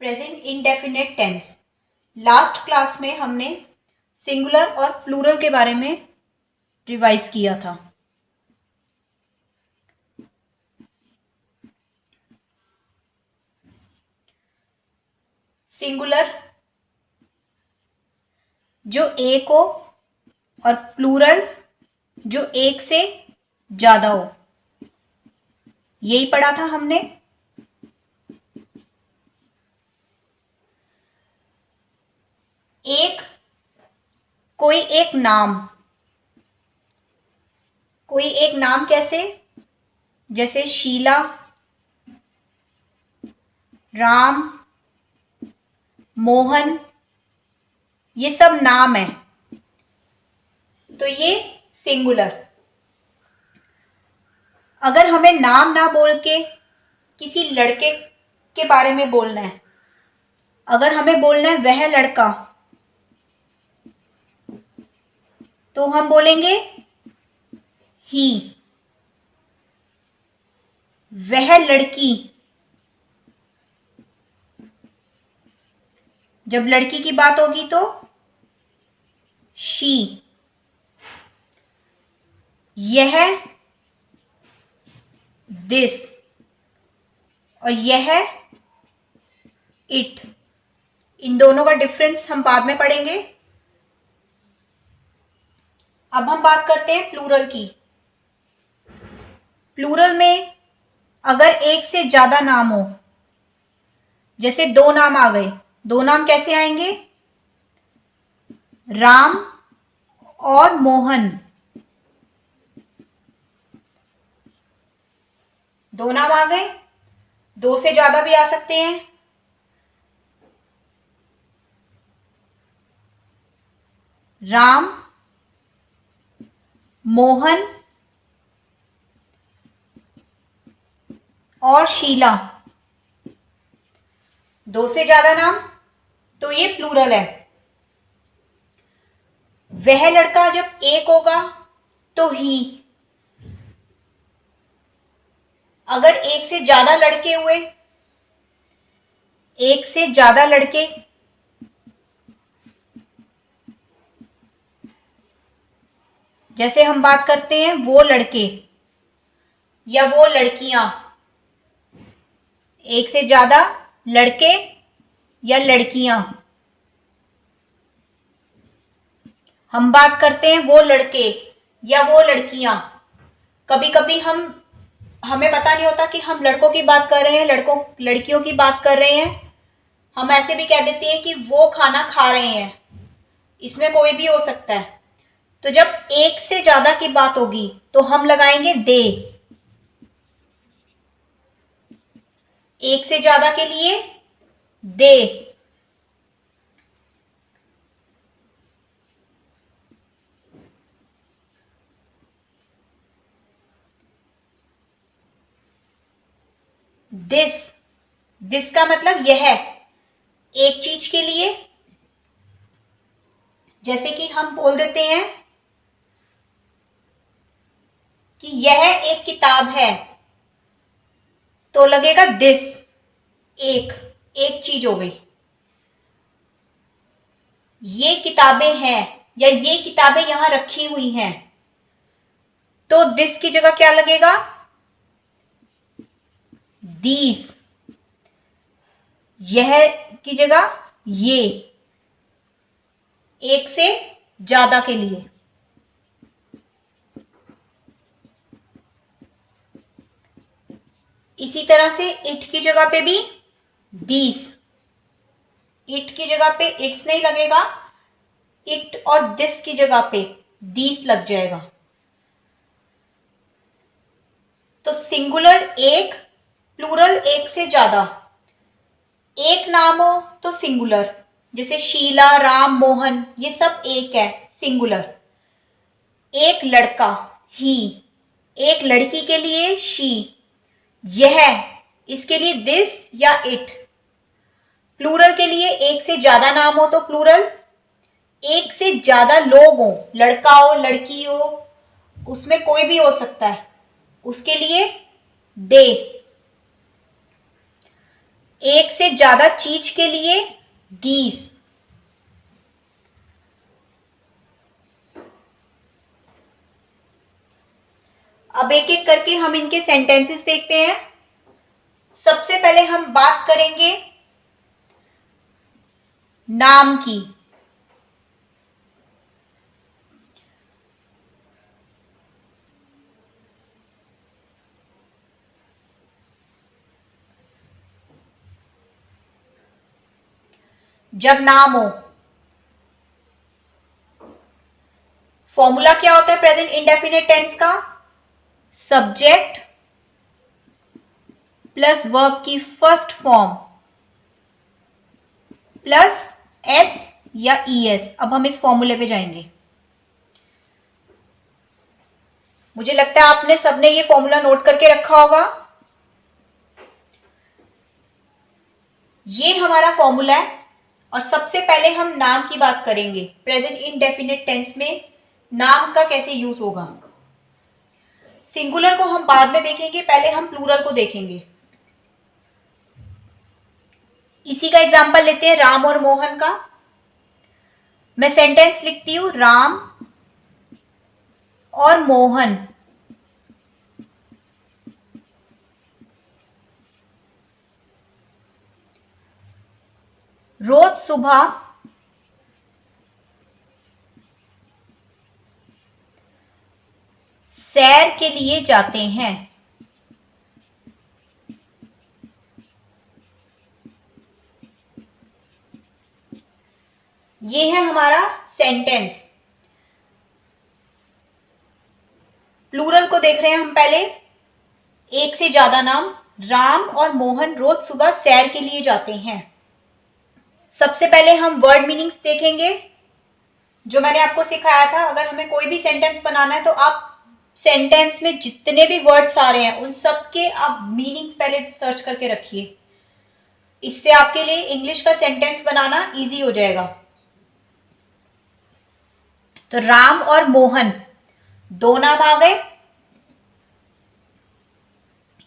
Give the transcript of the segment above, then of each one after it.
Present indefinite tense. Last class में हमने singular और प्लूरल के बारे में रिवाइज किया था। सिंगुलर जो एक हो और प्लूरल जो एक से ज्यादा हो, यही पढ़ा था हमने। एक कोई एक नाम कैसे, जैसे शीला, राम, मोहन, ये सब नाम है, तो ये सिंगुलर। अगर हमें नाम ना बोल के किसी लड़के के बारे में बोलना है, अगर हमें बोलना है वह लड़का, तो हम बोलेंगे ही। वह लड़की, जब लड़की की बात होगी तो शी। यह दिस और यह इट। इन दोनों का डिफरेंस हम बाद में पढ़ेंगे। अब हम बात करते हैं प्लूरल की। प्लूरल में अगर एक से ज्यादा नाम हो, जैसे दो नाम आ गए, दो नाम कैसे आएंगे? राम और मोहन, दो नाम आ गए। दो से ज्यादा भी आ सकते हैं। राम, मोहन और शीला, दो से ज्यादा नाम, तो ये प्लूरल है। वह लड़का जब एक होगा तो ही। अगर एक से ज्यादा लड़के हुए, एक से ज्यादा लड़के, जैसे हम बात करते हैं वो लड़के या वो लड़कियां, एक से ज्यादा लड़के या लड़कियां, हम बात करते हैं वो लड़के या वो लड़कियां। कभी कभी हमें पता नहीं होता कि हम लड़कों की बात कर रहे हैं, लड़कियों की बात कर रहे हैं। हम ऐसे भी कह देते हैं कि वो खाना खा रहे हैं, इसमें कोई भी हो सकता है। तो जब एक से ज्यादा की बात होगी तो हम लगाएंगे दे। एक से ज्यादा के लिए दे। दिस का मतलब यह, एक चीज के लिए। जैसे कि हम बोल देते हैं कि यह एक किताब है, तो लगेगा दिस। एक चीज हो गई। ये किताबें हैं या ये किताबें यहां रखी हुई हैं, तो दिस की जगह क्या लगेगा? दीस। यह की जगह ये, एक से ज्यादा के लिए। इसी तरह से इट की जगह पे भी दीस। इट की जगह पे इट्स नहीं लगेगा, इट और दिस की जगह पे दीस लग जाएगा। तो सिंगुलर एक, प्लूरल एक से ज्यादा। एक नाम हो तो सिंगुलर, जैसे शीला, राम, मोहन, ये सब एक है, सिंगुलर। एक लड़का ही, एक लड़की के लिए शी, यह, इसके लिए दिस या इट। प्लूरल के लिए एक से ज्यादा नाम हो तो प्लूरल, एक से ज्यादा लोग हो, लड़का हो, लड़की हो, उसमें कोई भी हो सकता है, उसके लिए दे। एक से ज्यादा चीज के लिए दीज। अब एक एक करके हम इनके सेंटेंसेस देखते हैं। सबसे पहले हम बात करेंगे नाम की। जब नाम हो, फॉर्मूला क्या होता है प्रेजेंट इंडेफिनिट टेंस का? सब्जेक्ट प्लस वर्ब की फर्स्ट फॉर्म प्लस एस या ईएस। अब हम इस फॉर्मूले पे जाएंगे। मुझे लगता है आपने सबने ये फॉर्मूला नोट करके रखा होगा। ये हमारा फॉर्मूला है और सबसे पहले हम नाम की बात करेंगे। प्रेजेंट इंडेफिनिट टेंस में नाम का कैसे यूज होगा। सिंगुलर को हम बाद में देखेंगे, पहले हम प्लूरल को देखेंगे। इसी का एग्जांपल लेते हैं राम और मोहन का। मैं सेंटेंस लिखती हूं, राम और मोहन रोज सुबह सैर के लिए जाते हैं। ये है हमारा सेंटेंस। प्लूरल को देख रहे हैं हम पहले। एक से ज्यादा नाम, राम और मोहन रोज सुबह सैर के लिए जाते हैं। सबसे पहले हम वर्ड मीनिंग्स देखेंगे जो मैंने आपको सिखाया था। अगर हमें कोई भी सेंटेंस बनाना है तो आप सेंटेंस में जितने भी वर्ड्स आ रहे हैं उन सब के आप मीनिंग्स पहले सर्च करके रखिए। इससे आपके लिए इंग्लिश का सेंटेंस बनाना इजी हो जाएगा। तो राम और मोहन दो नाम आ गए।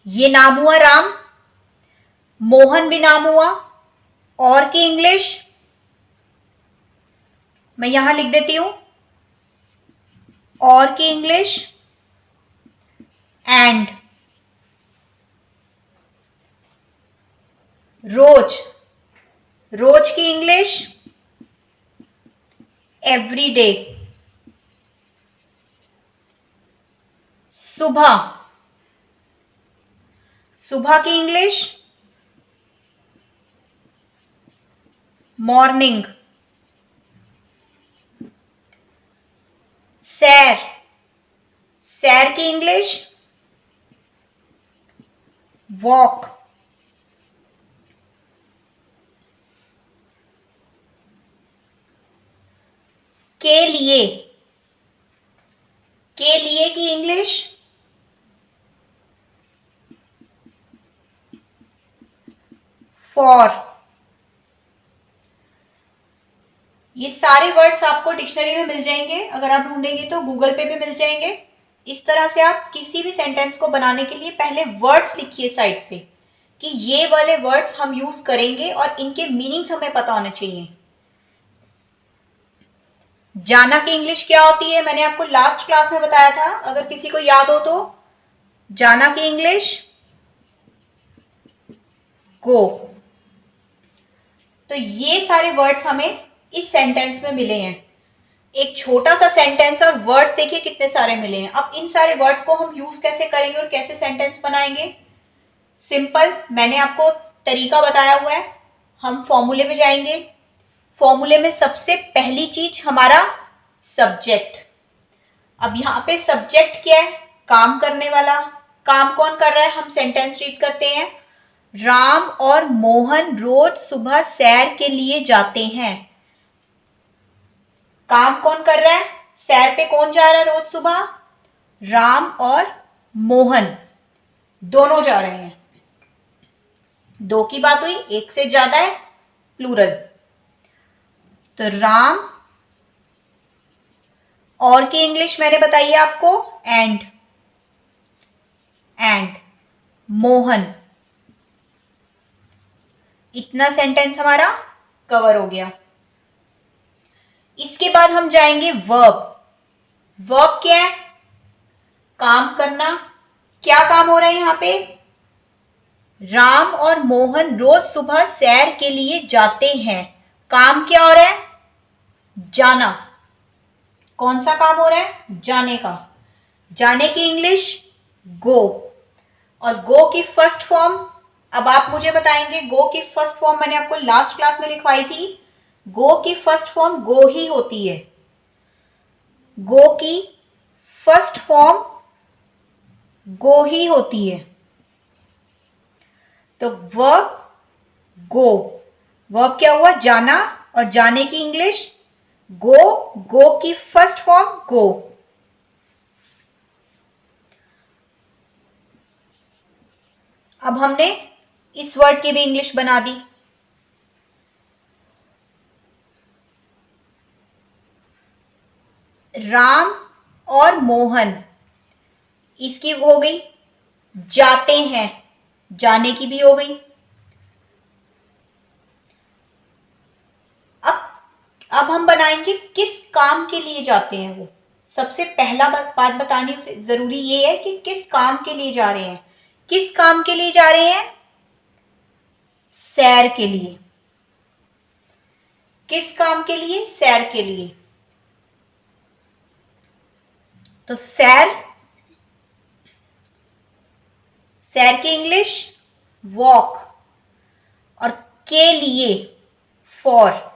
ये नाम हुआ राम, मोहन भी नाम हुआ। और की इंग्लिश मैं यहां लिख देती हूं, और की इंग्लिश एंड। रोज, रोज की इंग्लिश एवरी डे। सुबह, सुबह की इंग्लिश मॉर्निंग। सैर, सैर की इंग्लिश वॉक। के लिए, के लिए की इंग्लिश फॉर। ये सारे वर्ड्स आपको डिक्शनरी में मिल जाएंगे, अगर आप ढूंढेंगे तो गूगल पे भी मिल जाएंगे। इस तरह से आप किसी भी सेंटेंस को बनाने के लिए पहले वर्ड्स लिखिए साइड पे कि ये वाले वर्ड्स हम यूज करेंगे और इनके मीनिंग्स हमें पता होने चाहिए। जाना की इंग्लिश क्या होती है मैंने आपको लास्ट क्लास में बताया था, अगर किसी को याद हो तो। जाना की इंग्लिश गो। तो ये सारे वर्ड्स हमें इस सेंटेंस में मिले हैं। एक छोटा सा सेंटेंस और वर्ड्स देखिए कितने सारे मिले हैं। अब इन सारे वर्ड्स को हम यूज कैसे करेंगे और कैसे सेंटेंस बनाएंगे? सिंपल, मैंने आपको तरीका बताया हुआ है। हम फॉर्मूले में जाएंगे। फॉर्मूले में सबसे पहली चीज हमारा सब्जेक्ट। अब यहाँ पे सब्जेक्ट क्या है? काम करने वाला। काम कौन कर रहा है? हम सेंटेंस रीड करते हैं, राम और मोहन रोज सुबह सैर के लिए जाते हैं। काम कौन कर रहा है? सैर पे कौन जा रहा है रोज सुबह? राम और मोहन दोनों जा रहे हैं। दो की बात हुई, एक से ज्यादा है, प्लूरल। तो राम, और की इंग्लिश मैंने बताई है आपको एंड। एंड मोहन। इतना सेंटेंस हमारा कवर हो गया। इसके बाद हम जाएंगे वर्ब। वर्ब क्या है? काम करना। क्या काम हो रहा है यहाँ पे? राम और मोहन रोज सुबह सैर के लिए जाते हैं। काम क्या हो रहा है? जाना। कौन सा काम हो रहा है? जाने का। जाने की इंग्लिश गो। और गो की फर्स्ट फॉर्म, अब आप मुझे बताएंगे, गो की फर्स्ट फॉर्म मैंने आपको लास्ट क्लास में लिखवाई थी। गो की फर्स्ट फॉर्म गो ही होती है। गो की फर्स्ट फॉर्म गो ही होती है। तो वर्ब गो। वर्ब क्या हुआ? जाना। और जाने की इंग्लिश गो। गो की फर्स्ट फॉर्म गो। अब हमने इस वर्ड की भी इंग्लिश बना दी। राम और मोहन, इसकी हो गई। जाते हैं, जाने की भी हो गई। अब हम बनाएंगे किस काम के लिए जाते हैं वो। सबसे पहला बात बतानी जरूरी ये है कि किस काम के लिए जा रहे हैं। किस काम के लिए जा रहे हैं? सैर के लिए। किस काम के लिए? सैर के लिए। तो सैर, सैर की इंग्लिश वॉक। और के लिए फॉर।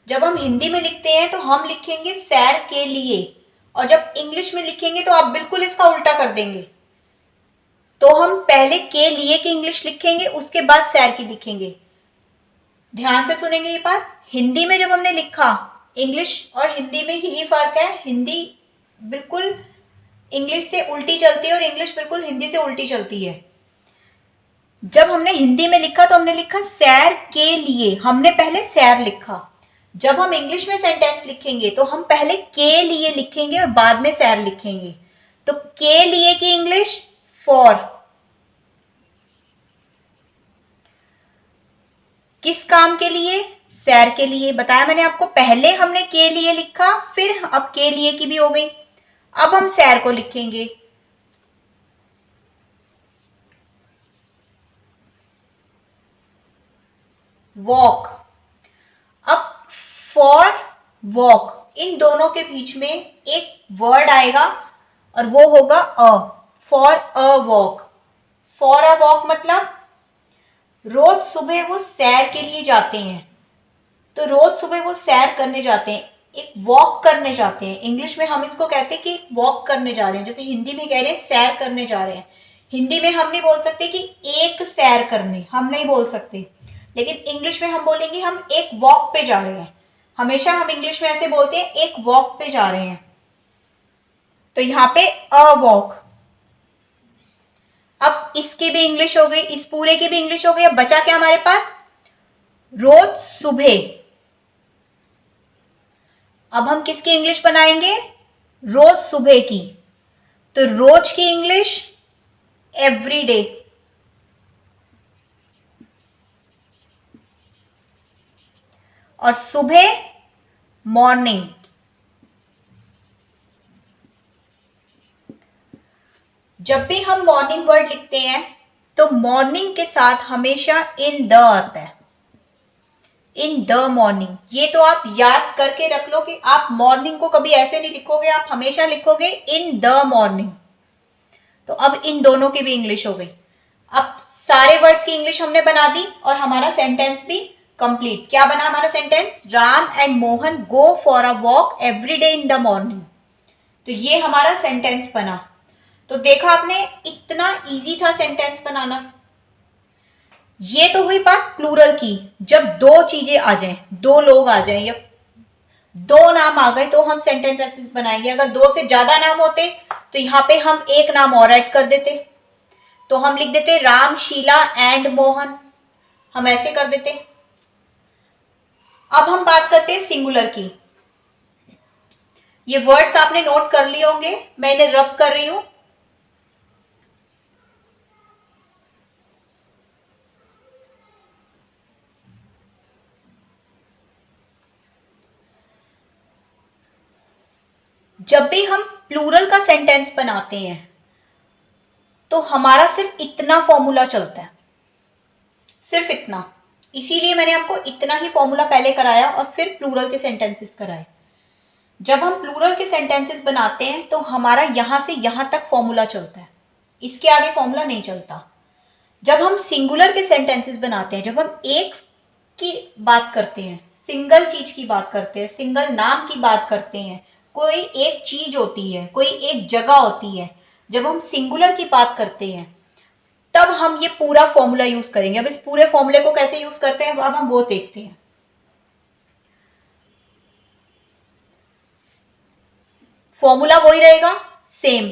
जब हम हिंदी में लिखते हैं तो हम लिखेंगे सैर के लिए, और जब इंग्लिश में लिखेंगे तो आप बिल्कुल इसका उल्टा कर देंगे। तो हम पहले के लिए की इंग्लिश लिखेंगे, उसके बाद सैर की लिखेंगे। ध्यान से सुनेंगे ये बात। हिंदी में जब हमने लिखा, इंग्लिश और हिंदी में ही फर्क है। हिंदी बिल्कुल इंग्लिश से उल्टी चलती है और इंग्लिश बिल्कुल हिंदी से उल्टी चलती है। जब हमने हिंदी में लिखा तो हमने लिखा सैर के लिए, हमने पहले सैर लिखा। जब हम इंग्लिश में सेंटेंस लिखेंगे तो हम पहले के लिए लिखेंगे और बाद में सैर लिखेंगे। तो के लिए की इंग्लिश फॉर। किस काम के लिए? सैर के लिए। बताया मैंने आपको, पहले हमने के लिए लिखा, फिर अब के लिए की भी हो गई। अब हम सैर को लिखेंगे। वॉक। अब फॉर, वॉक, इन दोनों के बीच में एक वर्ड आएगा और वो होगा अ। For a walk. For a walk मतलब रोज सुबह वो सैर के लिए जाते हैं। तो रोज सुबह वो सैर करने जाते हैं, एक वॉक करने जाते हैं। इंग्लिश में हम इसको कहते हैं कि वॉक करने जा रहे हैं। जैसे हिंदी में कह रहे हैं सैर करने जा रहे हैं। हिंदी में हम नहीं बोल सकते कि एक सैर करने, हम नहीं बोल सकते। लेकिन इंग्लिश में हम बोलेंगे हम एक वॉक पे जा रहे हैं। हमेशा हम इंग्लिश में ऐसे बोलते हैं एक वॉक पे जा रहे हैं। तो यहाँ पे अ वॉक। अब इसकी भी इंग्लिश हो गई, इस पूरे की भी इंग्लिश हो गई। अब बचा क्या हमारे पास? रोज सुबह। अब हम किसकी इंग्लिश बनाएंगे? रोज सुबह की। तो रोज की इंग्लिश एवरी डे। और सुबह मॉर्निंग। जब भी हम मॉर्निंग वर्ड लिखते हैं तो मॉर्निंग के साथ हमेशा इन द आता है। इन द मॉर्निंग, ये तो आप याद करके रख लो कि आप मॉर्निंग को कभी ऐसे नहीं लिखोगे, आप हमेशा लिखोगे इन द मॉर्निंग। तो अब इन दोनों की भी इंग्लिश हो गई। अब सारे वर्ड्स की इंग्लिश हमने बना दी और हमारा सेंटेंस भी कंप्लीट। क्या बना हमारा sentence? Ram and Mohan go for a walk every day in the morning. तो ये हमारा सेंटेंस बना। तो देखा आपने, इतना इजी था सेंटेंस बनाना। ये तो हुई बात प्लूरल की। जब दो चीजें आ जाएं, दो लोग आ जाएं या दो नाम आ गए तो हम सेंटेंस ऐसे बनाएंगे। अगर दो से ज्यादा नाम होते तो यहाँ पे हम एक नाम और ऐड कर देते। तो हम लिख देते राम, शीला एंड मोहन, हम ऐसे कर देते। अब हम बात करते हैं सिंगुलर की। ये वर्ड्स आपने नोट कर लिए होंगे, मैं इन्हें रब कर रही हूं। जब भी हम प्लूरल का सेंटेंस बनाते हैं तो हमारा सिर्फ इतना फॉर्मूला चलता है, सिर्फ इतना। इसीलिए मैंने आपको इतना ही फॉर्मूला पहले कराया और फिर प्लूरल के सेंटेंसेस कराए। जब हम प्लूरल के सेंटेंसेस बनाते हैं तो हमारा यहां से यहां तक फॉर्मूला चलता है, इसके आगे फॉर्मूला नहीं चलता। जब हम सिंगुलर के सेंटेंसेस बनाते हैं, जब हम एक की बात करते हैं, सिंगल चीज की बात करते हैं, सिंगल नाम की बात करते हैं, कोई एक चीज होती है, कोई एक जगह होती है, जब हम सिंगुलर की बात करते हैं तब हम ये पूरा फॉर्मूला यूज करेंगे। अब इस पूरे फॉर्मूले को कैसे यूज करते हैं अब हम वो देखते हैं। फॉर्मूला वही रहेगा, सेम।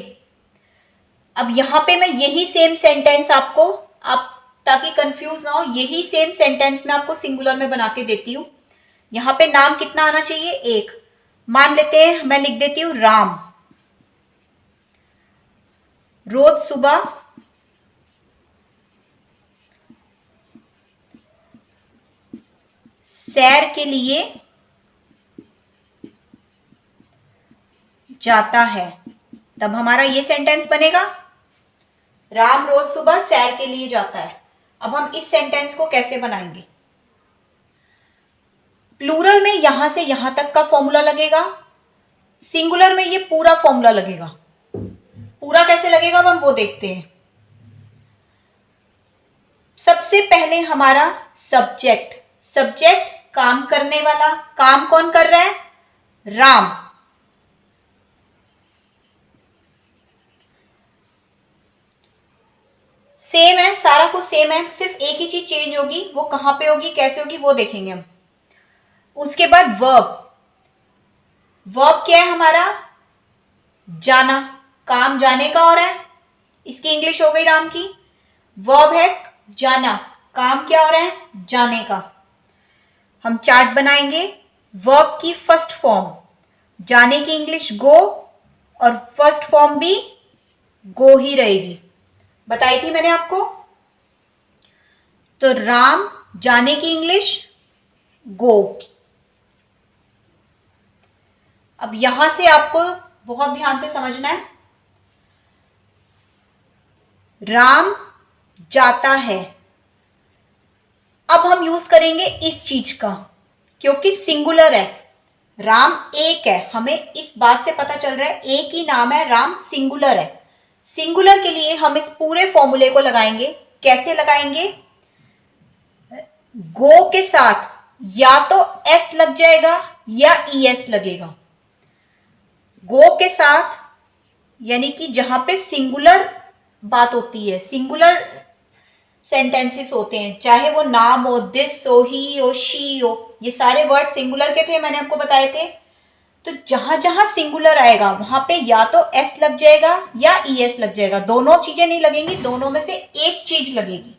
अब यहां पे मैं यही सेम सेंटेंस आपको, आप ताकि कंफ्यूज ना हो, यही सेम सेंटेंस मैं आपको सिंगुलर में बना के देती हूं। यहां पे नाम कितना आना चाहिए, एक। मान लेते हैं, मैं लिख देती हूं राम। रोज सुबह सैर के लिए जाता है, तब हमारा ये सेंटेंस बनेगा, राम रोज सुबह सैर के लिए जाता है। अब हम इस सेंटेंस को कैसे बनाएंगे? प्लूरल में यहां से यहां तक का फॉर्मूला लगेगा, सिंगुलर में ये पूरा फॉर्मूला लगेगा। पूरा कैसे लगेगा अब हम वो देखते हैं। सबसे पहले हमारा सब्जेक्ट, सब्जेक्ट काम करने वाला, काम कौन कर रहा है, राम। सेम है, सारा कुछ सेम है, सिर्फ एक ही चीज चेंज होगी, वो कहां पे होगी, कैसे होगी वो देखेंगे हम। उसके बाद वर्ब, वर्ब क्या है हमारा, जाना, काम जाने का हो रहा है, इसकी इंग्लिश हो गई राम की। वर्ब है जाना, काम क्या हो रहा है, जाने का। हम चार्ट बनाएंगे, वर्ब की फर्स्ट फॉर्म, जाने की इंग्लिश गो और फर्स्ट फॉर्म भी गो ही रहेगी, बताई थी मैंने आपको। तो राम जाने की इंग्लिश गो। अब यहां से आपको बहुत ध्यान से समझना है, राम जाता है। अब हम यूज करेंगे इस चीज का, क्योंकि सिंगुलर है, राम एक है, हमें इस बात से पता चल रहा है एक ही नाम है, राम सिंगुलर है। सिंगुलर के लिए हम इस पूरे फॉर्मूले को लगाएंगे। कैसे लगाएंगे, गो के साथ या तो एस लग जाएगा या ईएस लगेगा। गो के साथ यानी कि जहां पे सिंगुलर बात होती है, सिंगुलर सेंटेंसेस होते हैं, चाहे वो नाम हो, दिस हो, ही हो, शी हो, ये सारे वर्ड सिंगुलर के थे, मैंने आपको बताए थे। तो जहां जहां सिंगुलर आएगा वहां पे या तो एस लग जाएगा या ईएस लग जाएगा, दोनों चीजें नहीं लगेंगी, दोनों में से एक चीज लगेगी।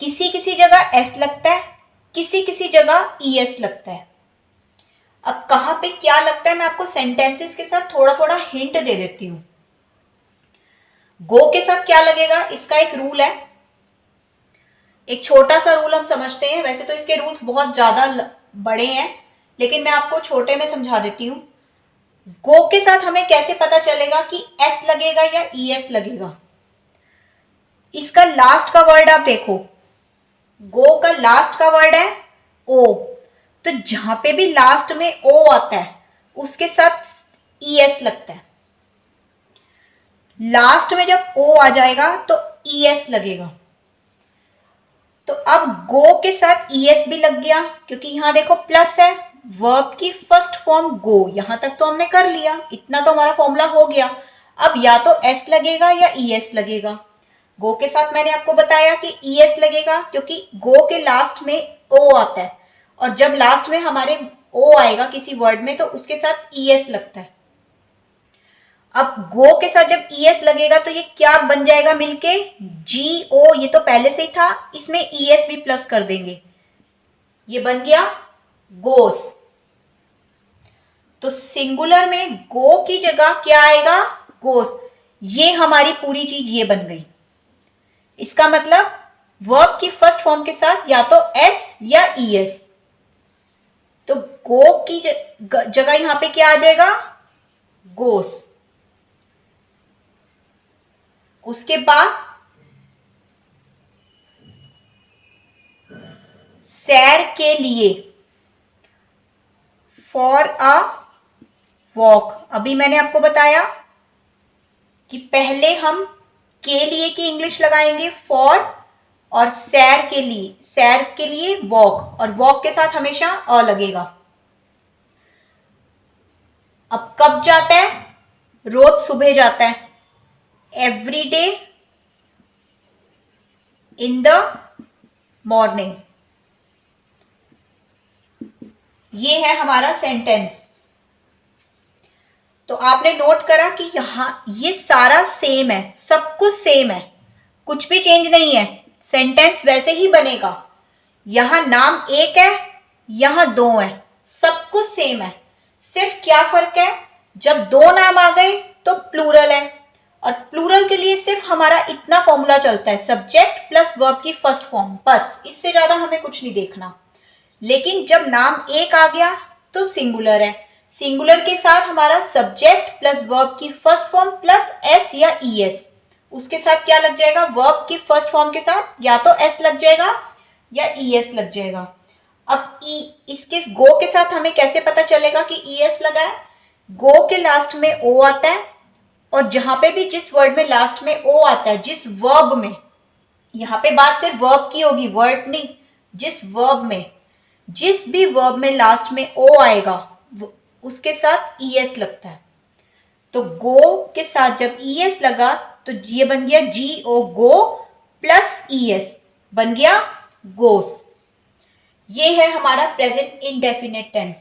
किसी किसी जगह एस लगता है, किसी किसी जगह ईएस लगता है। अब कहां पे क्या लगता है मैं आपको सेंटेंसेस के साथ थोड़ा थोड़ा हिंट दे देती हूं। गो के साथ क्या लगेगा, इसका एक रूल है, एक छोटा सा रूल हम समझते हैं, वैसे तो इसके रूल्स बहुत ज्यादा बड़े हैं, लेकिन मैं आपको छोटे में समझा देती हूं। गो के साथ हमें कैसे पता चलेगा कि एस लगेगा या ईएस लगेगा, इसका लास्ट का वर्ड आप देखो, गो का लास्ट का वर्ड है ओ, तो जहां पे भी लास्ट में ओ आता है उसके साथ ईएस लगता है। लास्ट में जब ओ आ जाएगा तो ईएस लगेगा। तो अब गो के साथ ईएस भी लग गया, क्योंकि यहां देखो प्लस है, वर्ब की फर्स्ट फॉर्म गो, यहां तक तो हमने कर लिया, इतना तो हमारा फॉर्मूला हो गया। अब या तो एस लगेगा या ईएस लगेगा। गो के साथ मैंने आपको बताया कि ईएस लगेगा, क्योंकि गो के लास्ट में ओ आता है, और जब लास्ट में हमारे ओ आएगा किसी वर्ड में तो उसके साथ ईएस लगता है। अब गो के साथ जब ईएस लगेगा तो ये क्या बन जाएगा मिलके, जी ओ, ये तो पहले से ही था, इसमें ईएस भी प्लस कर देंगे, ये बन गया गोस। तो सिंगुलर में गो की जगह क्या आएगा, गोस। ये हमारी पूरी चीज ये बन गई। इसका मतलब वर्ब की फर्स्ट फॉर्म के साथ या तो एस या ईएस। तो गो की जगह यहां पे क्या आ जाएगा, गोस। उसके बाद सैर के लिए, फॉर अ वॉक। अभी मैंने आपको बताया कि पहले हम के लिए की इंग्लिश लगाएंगे फॉर, और सैर के लिए वॉक, और वॉक के साथ हमेशा अ लगेगा। अब कब जाता है? रोज सुबह जाता है, every day in the morning. ये है हमारा सेंटेंस। तो आपने नोट करा कि यहां ये सारा सेम है, सब कुछ सेम है, कुछ भी चेंज नहीं है, सेंटेंस वैसे ही बनेगा। यहां नाम एक है, यहां दो है, सब कुछ सेम है। सिर्फ क्या फर्क है, जब दो नाम आ गए तो प्लूरल है, और प्लूरल के लिए सिर्फ हमारा इतना फॉर्मूला चलता है, सब्जेक्ट प्लस वर्ब की फर्स्ट फॉर्म, बस, इससे ज्यादा हमें कुछ नहीं देखना। लेकिन जब नाम एक आ गया तो सिंगुलर है, सिंगुलर के साथ हमारा सब्जेक्ट प्लस वर्ब की फर्स्ट फॉर्म प्लस एस या ईएस। उसके साथ क्या लग जाएगा? वर्ब की फर्स्ट फॉर्म के साथ या तो एस लग जाएगा या ईएस लग जाएगा। अब इसके गो के साथ हमें कैसे पता चलेगा कि ईएस लगा है? गो के लास्ट में ओ आता है, और जहां पे भी जिस वर्ड में लास्ट में ओ आता है, जिस वर्ब में, यहां पे बात सिर्फ वर्ब की होगी, वर्ड नहीं, जिस भी वर्ब में लास्ट में ओ आएगा उसके साथ ईएस लगता है। तो गो के साथ जब ईएस लगा तो ये बन गया जी ओ, गो प्लस ईएस बन गया गोस। ये है हमारा प्रेजेंट इंडेफिनिट टेंस।